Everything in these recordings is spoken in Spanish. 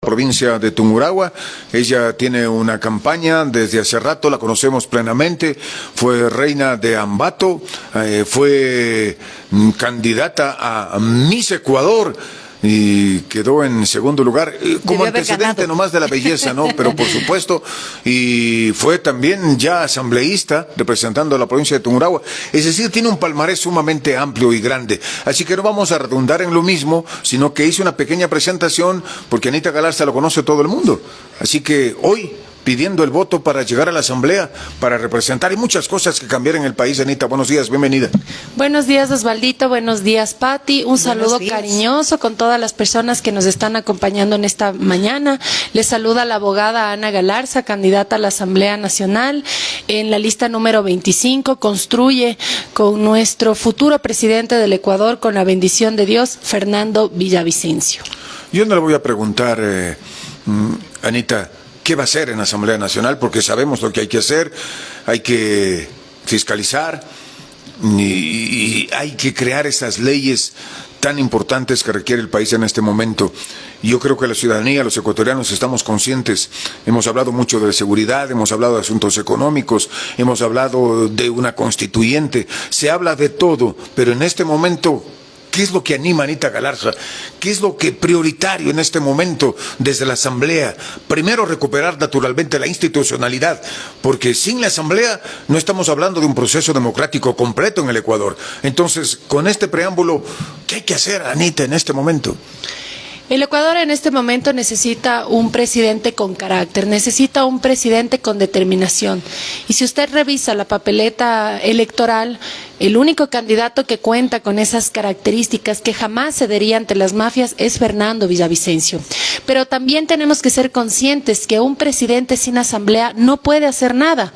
Provincia de Tungurahua. Ella tiene una campaña desde hace rato, la conocemos plenamente, fue reina de Ambato, fue candidata a Miss Ecuador y quedó en segundo lugar, como antecedente nomás de la belleza, ¿no? Pero por supuesto, y fue también ya asambleísta representando a la provincia de Tungurahua, es decir, tiene un palmarés sumamente amplio y grande, así que no vamos a redundar en lo mismo, sino que hice una pequeña presentación, porque Anita Galarza lo conoce todo el mundo, así que hoy, pidiendo el voto para llegar a la asamblea, para representar, y muchas cosas que cambiar en el país. Anita, buenos días, bienvenida. Buenos días, Osvaldito, buenos días, Pati, un saludo cariñoso con todas las personas que nos están acompañando en esta mañana. Les saluda la abogada Ana Galarza, candidata a la Asamblea Nacional, en la lista número 25, construye con nuestro futuro presidente del Ecuador, con la bendición de Dios, Fernando Villavicencio. Yo no le voy a preguntar, Anita, ¿qué va a hacer en la Asamblea Nacional? Porque sabemos lo que hay que hacer, hay que fiscalizar y hay que crear esas leyes tan importantes que requiere el país en este momento. Yo creo que la ciudadanía, los ecuatorianos, estamos conscientes. Hemos hablado mucho de seguridad, hemos hablado de asuntos económicos, hemos hablado de una constituyente, se habla de todo, pero en este momento, ¿qué es lo que anima a Anita Galarza? ¿Qué es lo que prioritario en este momento desde la Asamblea? Primero, recuperar naturalmente la institucionalidad, porque sin la Asamblea no estamos hablando de un proceso democrático completo en el Ecuador. Entonces, con este preámbulo, ¿qué hay que hacer, Anita, en este momento? El Ecuador en este momento necesita un presidente con carácter, necesita un presidente con determinación. Y si usted revisa la papeleta electoral, el único candidato que cuenta con esas características, que jamás cedería ante las mafias, es Fernando Villavicencio. Pero también tenemos que ser conscientes que un presidente sin asamblea no puede hacer nada.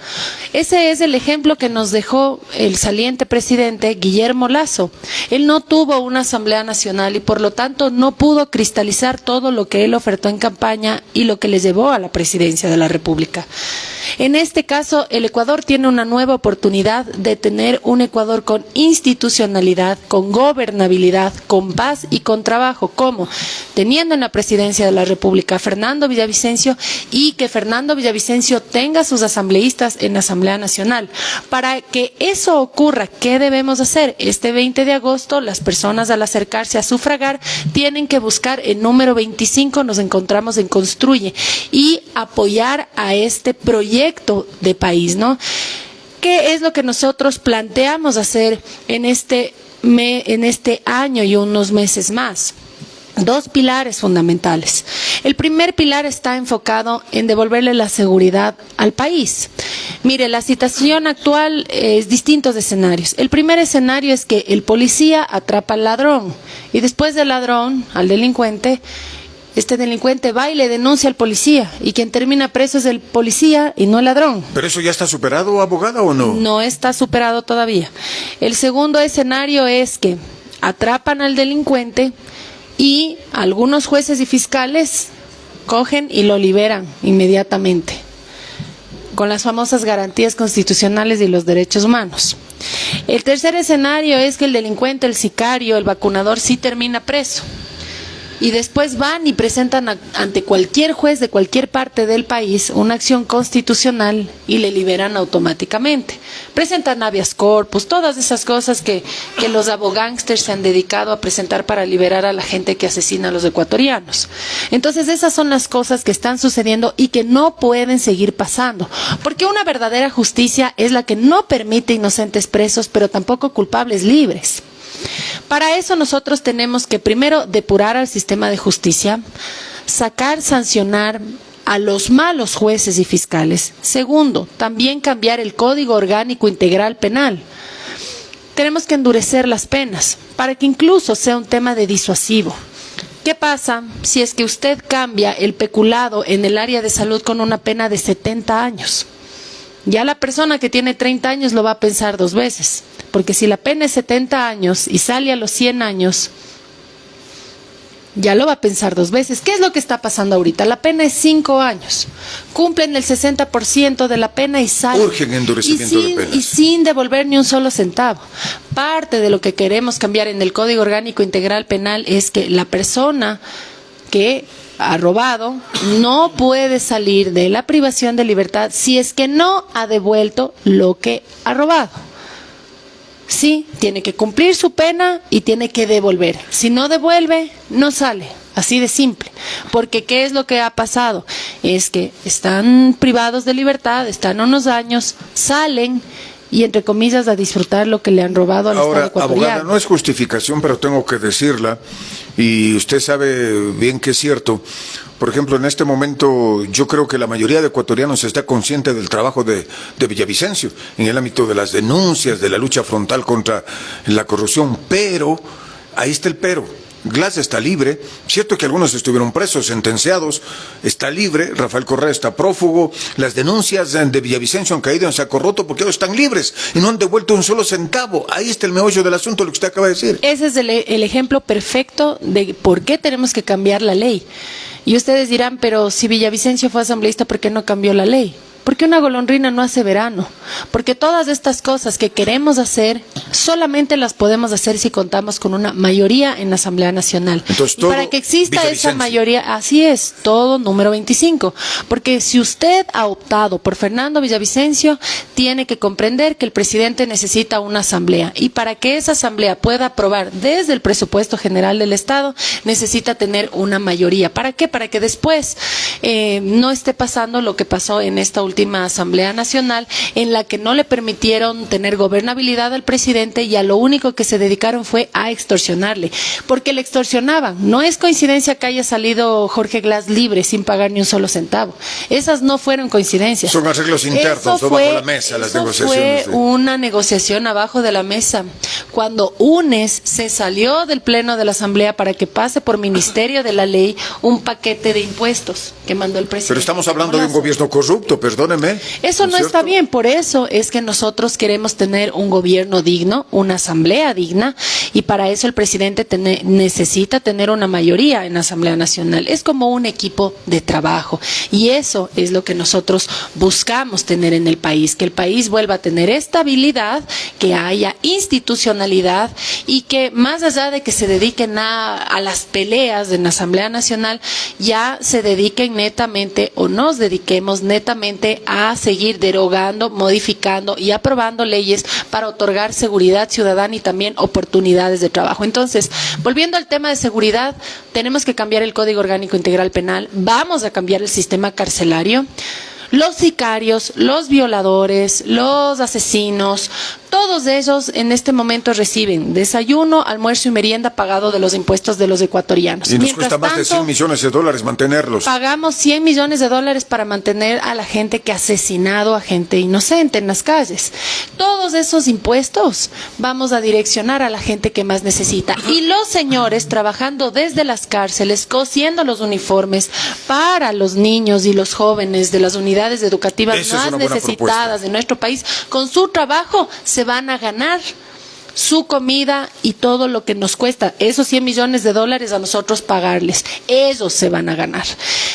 Ese es el ejemplo que nos dejó el saliente presidente Guillermo Lasso. Él no tuvo una asamblea nacional y por lo tanto no pudo cristalizar todo lo que él ofertó en campaña y lo que le llevó a la presidencia de la República. En este caso, el Ecuador tiene una nueva oportunidad de tener un Ecuador con institucionalidad, con gobernabilidad, con paz y con trabajo, como teniendo en la presidencia de la República a Fernando Villavicencio, y que Fernando Villavicencio tenga sus asambleístas en la Asamblea Nacional. Para que eso ocurra, ¿qué debemos hacer? Este 20 de agosto, las personas al acercarse a sufragar tienen que buscar el número 25, nos encontramos en Construye, y apoyar a este proyecto de país, ¿no? ¿Qué es lo que nosotros planteamos hacer en este año y unos meses más? Dos pilares fundamentales. El primer pilar está enfocado en devolverle la seguridad al país. Mire, la situación actual es distintos escenarios. El primer escenario es que el policía atrapa al ladrón y después del ladrón, al delincuente, este delincuente va y le denuncia al policía, y quien termina preso es el policía y no el ladrón. ¿Pero eso ya está superado, abogada, o no? No está superado todavía. El segundo escenario es que atrapan al delincuente y algunos jueces y fiscales cogen y lo liberan inmediatamente, con las famosas garantías constitucionales y los derechos humanos. El tercer escenario es que el delincuente, el sicario, el vacunador sí termina preso. Y después van y presentan ante cualquier juez de cualquier parte del país una acción constitucional y le liberan automáticamente. Presentan habeas corpus, todas esas cosas que los abogángsters se han dedicado a presentar para liberar a la gente que asesina a los ecuatorianos. Entonces esas son las cosas que están sucediendo y que no pueden seguir pasando. Porque una verdadera justicia es la que no permite inocentes presos, pero tampoco culpables libres. Para eso nosotros tenemos que primero depurar al sistema de justicia, sancionar a los malos jueces y fiscales. Segundo, también cambiar el Código Orgánico Integral Penal. Tenemos que endurecer las penas para que incluso sea un tema de disuasivo. ¿Qué pasa si es que usted cambia el peculado en el área de salud con una pena de 70 años? Ya la persona que tiene 30 años lo va a pensar dos veces, porque si la pena es 70 años y sale a los 100 años, ya lo va a pensar dos veces. ¿Qué es lo que está pasando ahorita? La pena es 5 años, cumplen el 60% de la pena y salen. Urgen endurecimiento de penas. Y sin devolver ni un solo centavo. Parte de lo que queremos cambiar en el Código Orgánico Integral Penal es que la persona que ha robado, no puede salir de la privación de libertad si es que no ha devuelto lo que ha robado. Sí, tiene que cumplir su pena y tiene que devolver. Si no devuelve, no sale. Así de simple. Porque ¿qué es lo que ha pasado? Es que están privados de libertad, están unos años, salen y entre comillas a disfrutar lo que le han robado al Estado ecuatoriano. Abogada, no es justificación, pero tengo que decirla, y usted sabe bien que es cierto. Por ejemplo, en este momento yo creo que la mayoría de ecuatorianos está consciente del trabajo de Villavicencio en el ámbito de las denuncias, de la lucha frontal contra la corrupción, pero ahí está el pero. Glass está libre, cierto que algunos estuvieron presos, sentenciados, está libre, Rafael Correa está prófugo, las denuncias de Villavicencio han caído en saco roto porque ellos están libres y no han devuelto un solo centavo. Ahí está el meollo del asunto, lo que usted acaba de decir. Ese es el ejemplo perfecto de por qué tenemos que cambiar la ley. Y ustedes dirán, pero si Villavicencio fue asambleísta, ¿por qué no cambió la ley? Porque una golondrina no hace verano. Porque todas estas cosas que queremos hacer, solamente las podemos hacer si contamos con una mayoría en la Asamblea Nacional. Entonces, y para que exista esa mayoría, así es, todo número 25. Porque si usted ha optado por Fernando Villavicencio, tiene que comprender que el presidente necesita una asamblea. Y para que esa asamblea pueda aprobar desde el presupuesto general del Estado, necesita tener una mayoría. ¿Para qué? Para que después no esté pasando lo que pasó en esta última Asamblea Nacional, en la que no le permitieron tener gobernabilidad al presidente y a lo único que se dedicaron fue a extorsionarle, porque le extorsionaban. No es coincidencia que haya salido Jorge Glass libre sin pagar ni un solo centavo. Esas no fueron coincidencias. Son arreglos internos, no bajo la mesa, las negociaciones. Fue una negociación abajo de la mesa. Cuando UNES se salió del pleno de la Asamblea para que pase por Ministerio de la Ley un paquete de impuestos que mandó el presidente. Pero estamos hablando de un gobierno corrupto, perdóneme. Eso no está bien, por eso es que nosotros queremos tener un gobierno digno, una asamblea digna, y para eso el presidente necesita tener una mayoría en la Asamblea Nacional. Es como un equipo de trabajo, y eso es lo que nosotros buscamos tener en el país, que el país vuelva a tener estabilidad, que haya institucionalidad, y que más allá de que se dediquen a las peleas en la Asamblea Nacional, ya se dediquen netamente, o nos dediquemos netamente a seguir derogando, modificando y aprobando leyes para otorgar seguridad ciudadana y también oportunidades de trabajo. Entonces, volviendo al tema de seguridad, tenemos que cambiar el Código Orgánico Integral Penal, vamos a cambiar el sistema carcelario. Los sicarios, los violadores, los asesinos, todos ellos en este momento reciben desayuno, almuerzo y merienda pagado de los impuestos de los ecuatorianos. Y nos cuesta más de $100 millones mantenerlos. Pagamos $100 millones para mantener a la gente que ha asesinado a gente inocente en las calles. Todos esos impuestos vamos a direccionar a la gente que más necesita. Y los señores trabajando desde las cárceles, cosiendo los uniformes para los niños y los jóvenes de las unidades educativas más necesitadas de nuestro país, con su trabajo se van a ganar su comida y todo lo que nos cuesta esos $100 millones a nosotros pagarles. Ellos se van a ganar.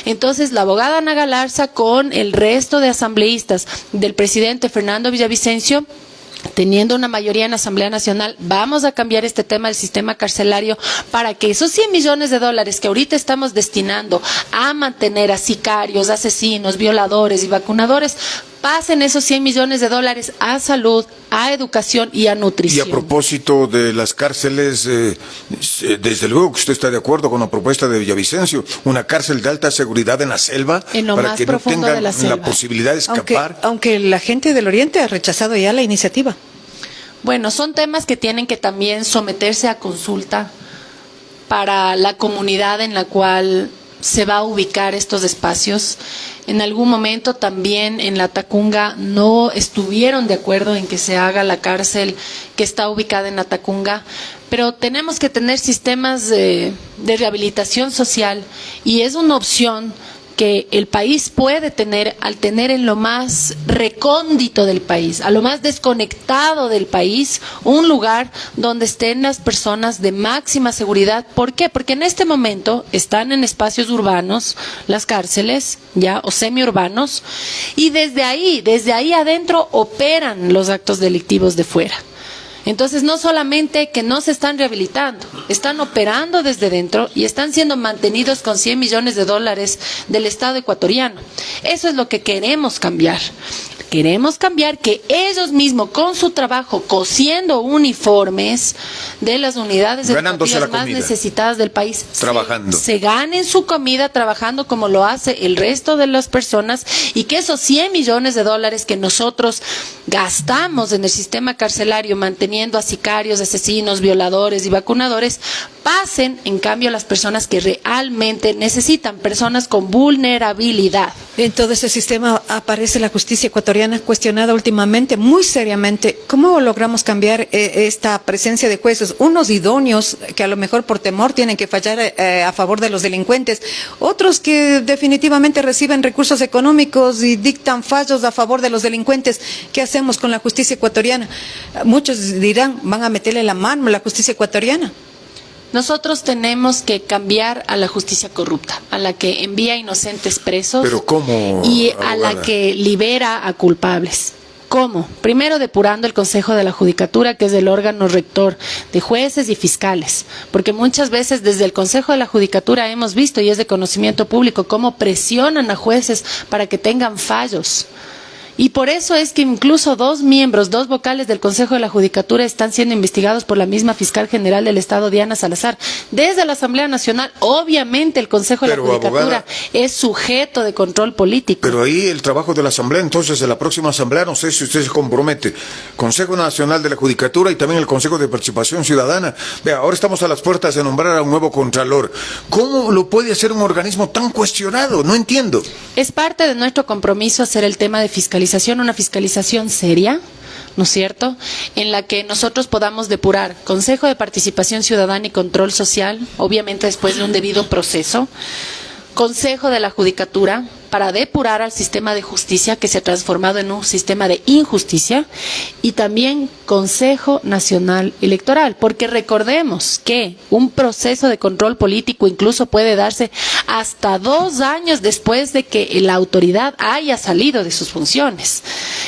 Entonces, la abogada Ana Galarza, con el resto de asambleístas del presidente Fernando Villavicencio, teniendo una mayoría en la Asamblea Nacional, vamos a cambiar este tema del sistema carcelario para que esos $100 millones que ahorita estamos destinando a mantener a sicarios, asesinos, violadores y vacunadores, pasen esos $100 millones a salud, a educación y a nutrición. Y a propósito de las cárceles, desde luego que usted está de acuerdo con la propuesta de Villavicencio, una cárcel de alta seguridad en la selva, para que no tengan la posibilidad de escapar. Aunque la gente del Oriente ha rechazado ya la iniciativa. Bueno, son temas que tienen que también someterse a consulta para la comunidad en la cual se va a ubicar estos espacios. En algún momento también en la Tacunga no estuvieron de acuerdo en que se haga la cárcel que está ubicada en la Tacunga, pero tenemos que tener sistemas de rehabilitación social y es una opción que el país puede tener al tener en lo más recóndito del país, a lo más desconectado del país, un lugar donde estén las personas de máxima seguridad. ¿Por qué? Porque en este momento están en espacios urbanos, las cárceles, ya, o semiurbanos, y desde ahí adentro operan los actos delictivos de fuera. Entonces, no solamente que no se están rehabilitando, están operando desde dentro y están siendo mantenidos con $100 millones del Estado ecuatoriano. Eso es lo que queremos cambiar. Queremos cambiar que ellos mismos, con su trabajo, cosiendo uniformes de las unidades educativas más necesitadas del país, trabajando, se ganen su comida trabajando como lo hace el resto de las personas, y que esos $100 millones que nosotros gastamos en el sistema carcelario manteniendo a sicarios, asesinos, violadores y vacunadores, pasen en cambio a las personas que realmente necesitan, personas con vulnerabilidad. En todo ese sistema aparece la justicia ecuatoriana cuestionada últimamente, muy seriamente. ¿Cómo logramos cambiar esta presencia de jueces? Unos idóneos que a lo mejor por temor tienen que fallar a favor de los delincuentes, otros que definitivamente reciben recursos económicos y dictan fallos a favor de los delincuentes. ¿Qué hacemos con la justicia ecuatoriana? Muchos dirán, van a meterle la mano a la justicia ecuatoriana. Nosotros tenemos que cambiar a la justicia corrupta, a la que envía inocentes presos. ¿Pero cómo, y abogada? A la que libera a culpables. ¿Cómo? Primero depurando el Consejo de la Judicatura, que es el órgano rector de jueces y fiscales, porque muchas veces desde el Consejo de la Judicatura hemos visto, y es de conocimiento público, cómo presionan a jueces para que tengan fallos. Y por eso es que incluso dos vocales del Consejo de la Judicatura están siendo investigados por la misma fiscal general del Estado, Diana Salazar, desde la Asamblea Nacional. Obviamente el Consejo de la Judicatura, abogada, es sujeto de control político. Pero ahí el trabajo de la Asamblea, entonces, de la próxima Asamblea, no sé si usted se compromete, Consejo Nacional de la Judicatura y también el Consejo de Participación Ciudadana. Vea, ahora estamos a las puertas de nombrar a un nuevo Contralor. ¿Cómo lo puede hacer un organismo tan cuestionado? No entiendo. Es parte de nuestro compromiso hacer el tema de fiscalización, una fiscalización seria, ¿no es cierto?, en la que nosotros podamos depurar Consejo de Participación Ciudadana y Control Social, obviamente después de un debido proceso, Consejo de la Judicatura, para depurar al sistema de justicia que se ha transformado en un sistema de injusticia, y también Consejo Nacional Electoral, porque recordemos que un proceso de control político incluso puede darse hasta 2 años después de que la autoridad haya salido de sus funciones.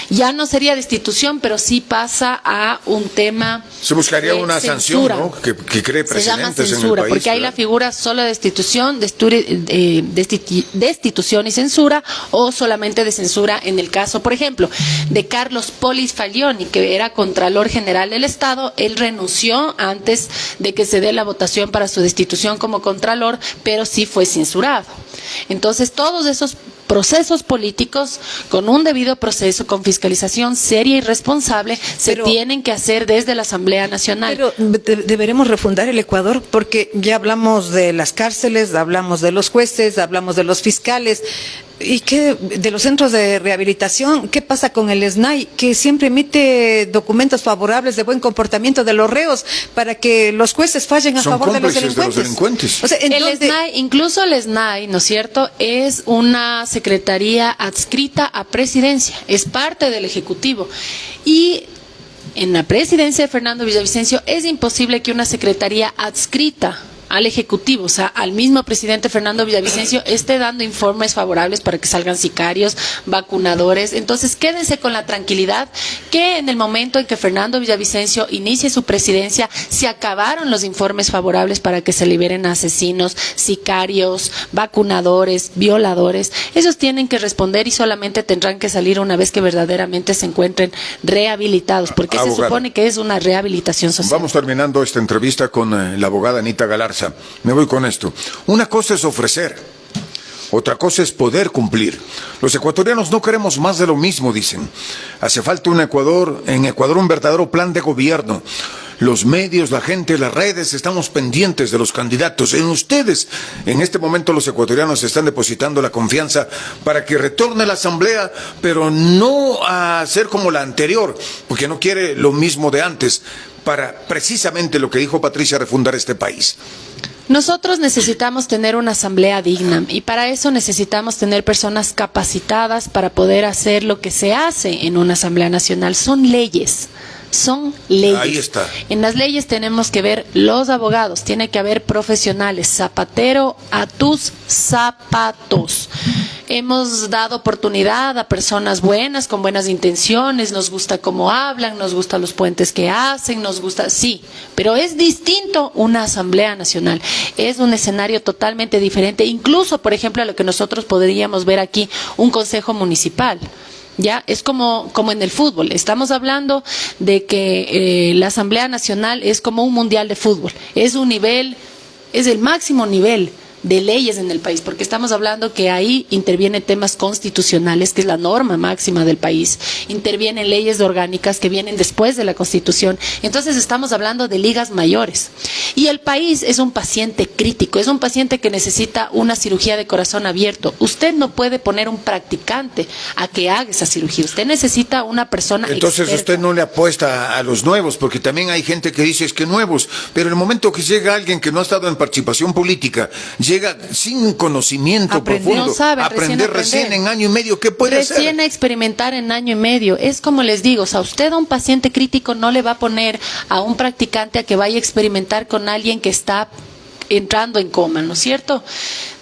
Ya no sería destitución, pero sí pasa a un tema. Se buscaría una censura, sanción, ¿no?, que cree precedentes. Se llama censura, en el país, porque hay la figura solo de destitución, destitución y censura, o solamente de censura en el caso, por ejemplo, de Carlos Polis Faglioni, que era Contralor General del Estado. Él renunció antes de que se dé la votación para su destitución como Contralor, pero sí fue censurado. Entonces, todos esos procesos políticos, con un debido proceso, con fiscalización seria y responsable, se tienen que hacer desde la Asamblea Nacional. Pero deberemos refundar el Ecuador, porque ya hablamos de las cárceles, hablamos de los jueces, hablamos de los fiscales. ¿Y qué de los centros de rehabilitación? ¿Qué pasa con el SNAI, que siempre emite documentos favorables de buen comportamiento de los reos para que los jueces fallen a favor de los delincuentes? O sea, incluso el SNAI, ¿no es cierto?, es una secretaría adscrita a Presidencia, es parte del Ejecutivo. Y en la presidencia de Fernando Villavicencio es imposible que una secretaría adscrita al Ejecutivo, o sea, al mismo presidente Fernando Villavicencio, esté dando informes favorables para que salgan sicarios, vacunadores. Entonces, quédense con la tranquilidad que en el momento en que Fernando Villavicencio inicie su presidencia, se acabaron los informes favorables para que se liberen a asesinos, sicarios, vacunadores, violadores. Ellos tienen que responder y solamente tendrán que salir una vez que verdaderamente se encuentren rehabilitados, porque se supone que es una rehabilitación social. Vamos terminando esta entrevista con la abogada Anita Galarza. Me voy con esto. Una cosa es ofrecer, otra cosa es poder cumplir. Los ecuatorianos no queremos más de lo mismo, dicen. Hace falta en Ecuador un verdadero plan de gobierno. Los medios, la gente, las redes, estamos pendientes de los candidatos. En ustedes, en este momento los ecuatorianos están depositando la confianza para que retorne la Asamblea, pero no a ser como la anterior, porque no quiere lo mismo de antes, para precisamente lo que dijo Patricia, refundar este país. Nosotros necesitamos tener una asamblea digna, y para eso necesitamos tener personas capacitadas para poder hacer lo que se hace en una asamblea nacional. Son leyes. Ahí está. En las leyes tenemos que ver los abogados, tiene que haber profesionales, zapatero a tus zapatos, Hemos dado oportunidad a personas buenas, con buenas intenciones, nos gusta cómo hablan, nos gustan los puentes que hacen, nos gusta, sí, pero es distinto una Asamblea Nacional, es un escenario totalmente diferente, incluso, por ejemplo, a lo que nosotros podríamos ver aquí, un consejo municipal. Ya es como en el fútbol. Estamos hablando de que la Asamblea Nacional es como un mundial de fútbol. Es un nivel, es el máximo nivel de leyes en el país, porque estamos hablando que ahí intervienen temas constitucionales, que es la norma máxima del país, intervienen leyes orgánicas que vienen después de la Constitución, entonces estamos hablando de ligas mayores, y el país es un paciente crítico, es un paciente que necesita una cirugía de corazón abierto. Usted no puede poner un practicante a que haga esa cirugía, usted necesita una persona Entonces experta. usted no le apuesta a los nuevos, porque también hay gente que dice es que nuevos, pero en el momento que llega alguien que no ha estado en participación política, llega sin conocimiento Aprender. profundo, No sabe, aprender recién en año y medio, ¿qué puede hacer? Recién a experimentar en año y medio. Es como les digo, o sea, usted a un paciente crítico no le va a poner a un practicante a que vaya a experimentar con alguien que está entrando en coma, ¿no es cierto?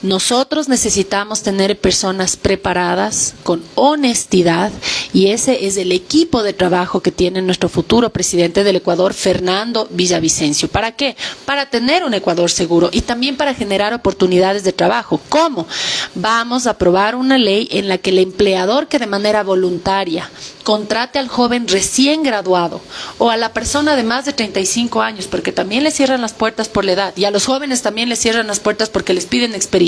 Nosotros necesitamos tener personas preparadas, con honestidad, y ese es el equipo de trabajo que tiene nuestro futuro presidente del Ecuador, Fernando Villavicencio. ¿Para qué? Para tener un Ecuador seguro y también para generar oportunidades de trabajo. ¿Cómo? Vamos a aprobar una ley en la que el empleador que de manera voluntaria contrate al joven recién graduado o a la persona de más de 35 años, porque también le cierran las puertas por la edad, y a los jóvenes también les cierran las puertas porque les piden experiencia.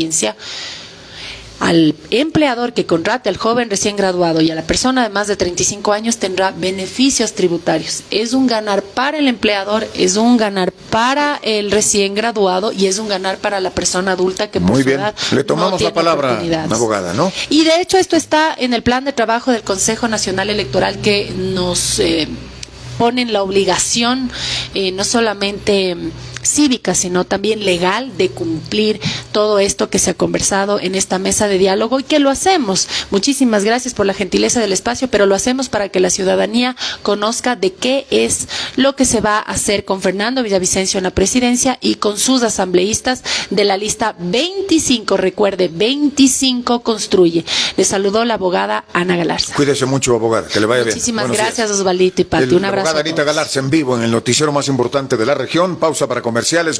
Al empleador que contrate al joven recién graduado y a la persona de más de 35 años tendrá beneficios tributarios. Es un ganar para el empleador, es un ganar para el recién graduado y es un ganar para la persona adulta que por Muy su bien, edad le tomamos no tiene la palabra, oportunidades. abogada, ¿no? Y de hecho esto está en el plan de trabajo del Consejo Nacional Electoral, que nos ponen la obligación no solamente cívica, sino también legal, de cumplir todo esto que se ha conversado en esta mesa de diálogo, y que lo hacemos. Muchísimas gracias por la gentileza del espacio, pero lo hacemos para que la ciudadanía conozca de qué es lo que se va a hacer con Fernando Villavicencio en la presidencia y con sus asambleístas de la lista 25. Recuerde, 25 construye. Le saludó la abogada Ana Galarza. Cuídese mucho, abogada, que le vaya bien. Muchísimas Buenos días. gracias, Osvaldito y Pati. Un La abrazo. abogada a Anita todos. Galarza en vivo en el noticiero más importante de la región. Pausa para comerciales.